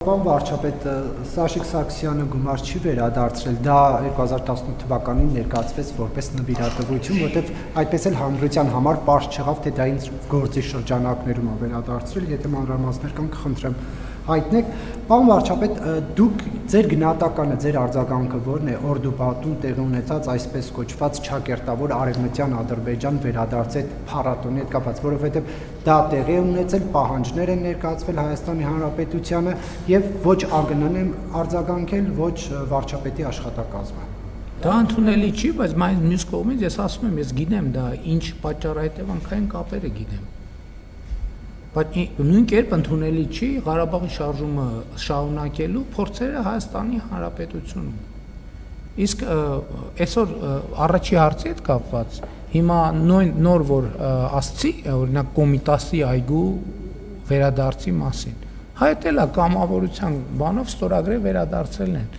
Պարոն վարչապետ, Սաշիկ Սարգսյանը գումար չի վերադարձրել, դա 2018 թվականին ներկայացվեց որպես նվիրատվություն, որտեղ այդպես էլ հանրության համար պարզ չեղավ, թե դա ինչ գործի շրջանակներում է վերադարձրել, եթե մանրամասներ կան կխնդրեմ հայտնեք։ Պարոն վարչապետ, դուք ձեր գնահատականը, ձեր արձագանքը ո՞րն է Օրդուբադում տեղի ունեցած այսպես կոչված ճակերտավոր արևմտյան Ադրբեջան վերադարձ այդ փառատոնի հետ կապված, որովհետև դա տեղի է ունեցել, պահանջներ են ներկայացվել Հայաստանի Հանրապետությանը եւ ոչ ԱԳՆ-ն է արձագանքել, ոչ վարչապետի աշխատակազմը։ Դա ընդունելի չի, բայց մյուս կողմից ես ասում եմ, ես գիտեմ դա ինչ պատճառահետևանքային կապերը գիտեմ։ Բայց նույն կերպ ընդունելի չի Ղարաբաղի շարժումը շարունակելու փորձերը Հայաստանի Հանրապետությունում։ Իսկ այսօր առաջի հարցի հետ կապված հիմա նոր որ ասցի, օրինակ Կոմիտասի այգու վերադարձի մասին, հայտել է կամավորության բանով ստորագրել վերադարձել են,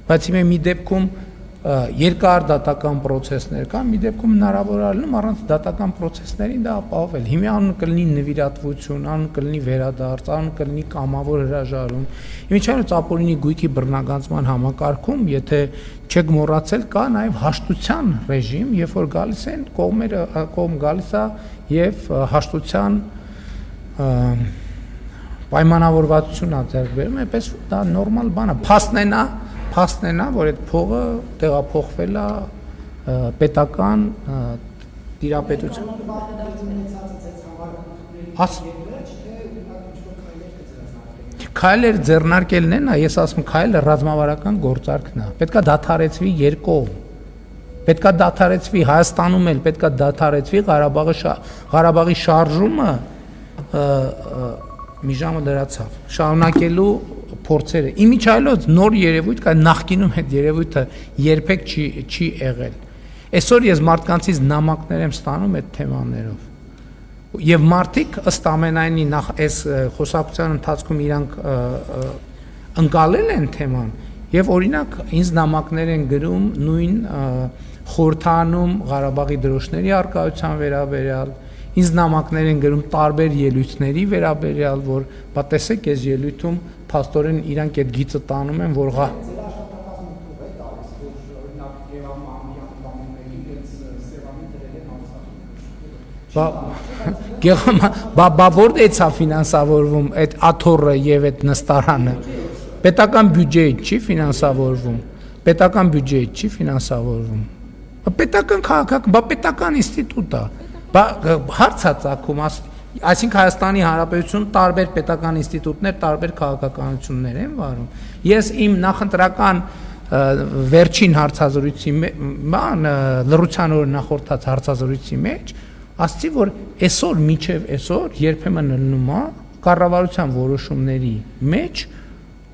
բայց հիմա մի դեպքում երկար դատական process-ներ կան, մի դեպքում հնարավոր է լինում առանց դատական process-ներին դա ապահովել։ Հիմա անուն կլինի նվիրատվություն, անուն կլինի վերադարձ, անուն կլինի կամավոր հրաժարում։ Իմիջիայլոց ապօրինի գույքի բռնագանձման համակարգում, եթե չեք մոռացել, կա նաև հաշտության ռեժիմ, երբ որ գալիս են կողմ գալիս է եւ հաշտության պայմանավորվածություն է ձեռք բերում, այնպես դա նորմալ բան է, փաստն է, որ այդ փողը տեղափոխվել է պետական տիրապետության։ Քայլեր ձեռնարկելն են, ես ասում քայլը ռազմավարական գործարքն է։ Պետքա դադարեցվի երկկողմ։ Պետքա դադարեցվի Հայաստանում էլ, պետքա դադարեցվի Ղարաբաղի շարժումը մի ժամը լրացավ։ Շարունակելու փորձերը։ Իմիջիայլոց նոր երևույթ կա, նախկինում այդ երևույթը երբեք չի եղել։ Այսօր ես մարդկանցից նամակներ եմ ստանում այդ թեմաներով։ Եվ մարդիկ ըստ ամենայնի նախ այս խոսակցության ընթացքում իրանք ընկալել են թեման եւ օրինակ ինձ նամակներ են գրում նույն խորհրդանում Ղարաբաղի դրոշների արկայության վերաբերյալ, ինձ նամակներ են գրում տարբեր ելույթների վերաբերյալ, որ պատեսեք այս ելույթում փաստորեն իրանք այդ գիծը տանում են, որ որտե՞ց է ֆինանսավորվում այդ աթոռը եւ այդ նստարանը։ Պետական բյուջեից չի ֆինանսավորվում։ Պետական բյուջեից չի ֆինանսավորվում։ Պետական քաղաքական, պետական ինստիտուտ է։ Հարց է ծագում, այսինքն Հայաստանի Հանրապետություն տարբեր պետական ինստիտուտներ, տարբեր քաղաքականություններ են վարում։ Ես իմ նախընտրական վերջին հարցազրույցի լռության օրը նախորդած հարցազրույցի մեջ ասացի, որ այսօր միջև այսօր երբեմն լնում է կառավարության որոշումների մեջ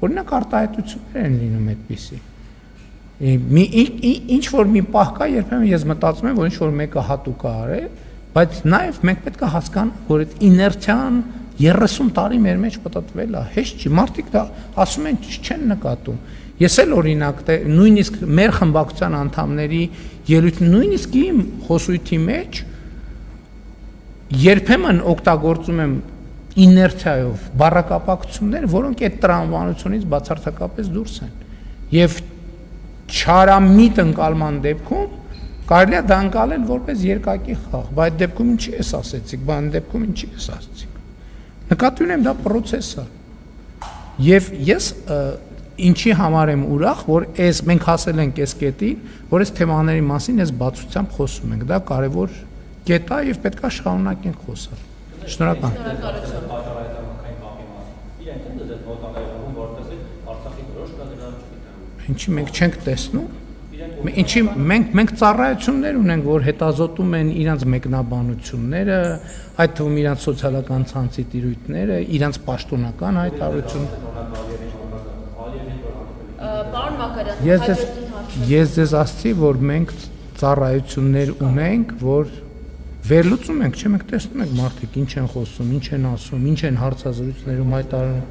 օրինակ արտահայտություններ են լինում այդպիսի։ Ինչ որ մի պահ կա, երբեմն ես մտածում եմ, որ ինչ որ մեկը հատուկ է արել, բայց նաև մենք պետք է հասկանանք, որ այդ իներցիան 30 տարի մեր մեջ պատտվել է, հեշտ չի, մարդիկ դա ասում են չեն նկատում։ Ես էլ օրինակ նույնիսկ մեր խմբակցության անդամների ելույթ նույնիսկ իմ խոսույթի մեջ երբեմն օգտագործում եմ իներցիայով բառակապակցություններ, որոնք այդ տրամաբանությունից բացարձակապես դուրս են։ Եվ չարամիտ ընկալման դեպքում կարելի է դա ընկալել որպես երկակի խաղ, բայց դեպքում ինչի ես ասեցիք, բան դեպքում ինչի ես ասեցիք։ Նկատի ունեմ դա process է։ Եվ ես ինչի համար եմ ուրախ, որ մենք հասել ենք այս կետին, որ այս թեմաների մասին ես բացությամբ խոսում ենք, դա կարևոր կետ է եւ պետք է շարունակենք խոսալ։ Շնորհակալ։ Ինչի մենք չենք տեսնում։ Ինչի մենք ծառայություններ ունենք, որ հետազոտում են իրանց մեկնաբանությունները, այդ թվում իրանց սոցիալական ցանցի տիրույթները, իրանց պաշտոնական հայտարարությունը։ Պարոն Մակարյան, ես ձեզ ասացի, որ մենք ծառայություններ ունենք, որ վերլուծում ենք, չէ՞ մենք տեսնում ենք մարդիկ ինչ են խոսում, ինչ են ասում, ինչ են հարցազրույցներում հայտարարում։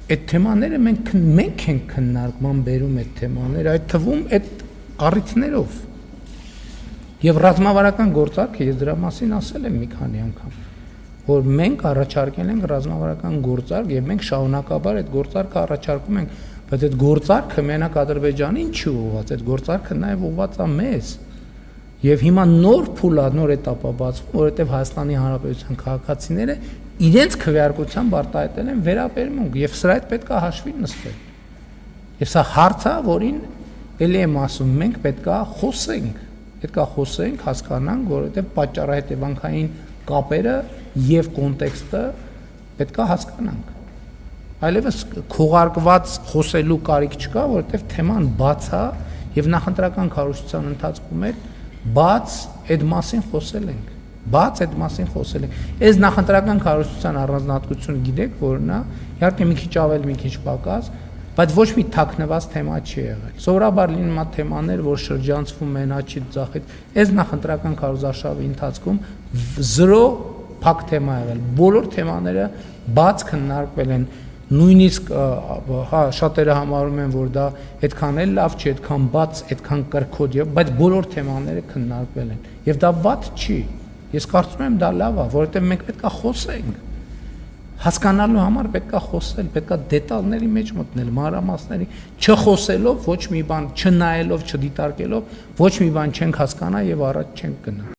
Այդ թեմաները մենք ենք քննարկման բերում այդ թեմաները, այդ թվում այդ առիթներով։ Եվ ռազմավարական գործարքը ես դրա մասին ասել եմ մի քանի անգամ, որ մենք առաջարկել ենք ռազմավարական գործարք եւ մենք շարունակաբար այդ գործարքը առաջարկում ենք, բայց այդ գործարքը մենակ Ադրբեջանին չի ուղղված, այդ գործարքը նաեւ ուղղված է մեզ։ Եվ հիմա նոր փուլ է, նոր էտապ է բացվում, որովհետեւ Հայաստանի Հանրապետության քաղաքացիները իրենց քվեարկությամբ արտահայտել են վերաբերմունք եւ սրա հետ պետք է հաշվի նստել։ Եվ սա հարց է, որին ելի եմ ասում, մենք պետք է խոսենք, հասկանանք, որովհետեւ պատճառահետևանքային կապերը եւ կոնտեքստը պետք է հասկանանք։ Այլևս քողարկված խոսելու կարիք չկա, որովհետեւ թեման բաց է եւ նախընտրական քարոզչության ընթացքում էլ բաց այդ մասին խոսել ենք։ Այս նախընտրական քարոզչության առանձնահատկությունը գիտեք, որն է, իհարկե մի քիչ ավել, մի քիչ պակաս, բայց ոչ մի թաքնված թեմա չի եղել։ Սովորաբար լինում է թեմաներ, որ շրջանցվում են աչքից ձախից։ Այս նախընտրական քարոզարշավի ընթացքում 0 փակ թեմա եղել։ Բոլոր թեմաները բաց քննարկվել են։ Նույնիսկ շատերը համարում են, որ դա այդքան էլ լավ չի, այդքան բաց, այդքան կրկոտ, բայց բոլոր թեմաները քննարկվել են։ Եվ դա վատ չի։ Ես կարծում եմ դա լավ է, որովհետև մենք պետք է խոսենք։ Հասկանալու համար պետք է խոսել, պետք է դետալների մեջ մտնել, մանրամասների, չխոսելով, ոչ մի բան, չնայելով, չդիտարկելով, ոչ մի բան չենք հասկանա եւ առաջ չենք գնա։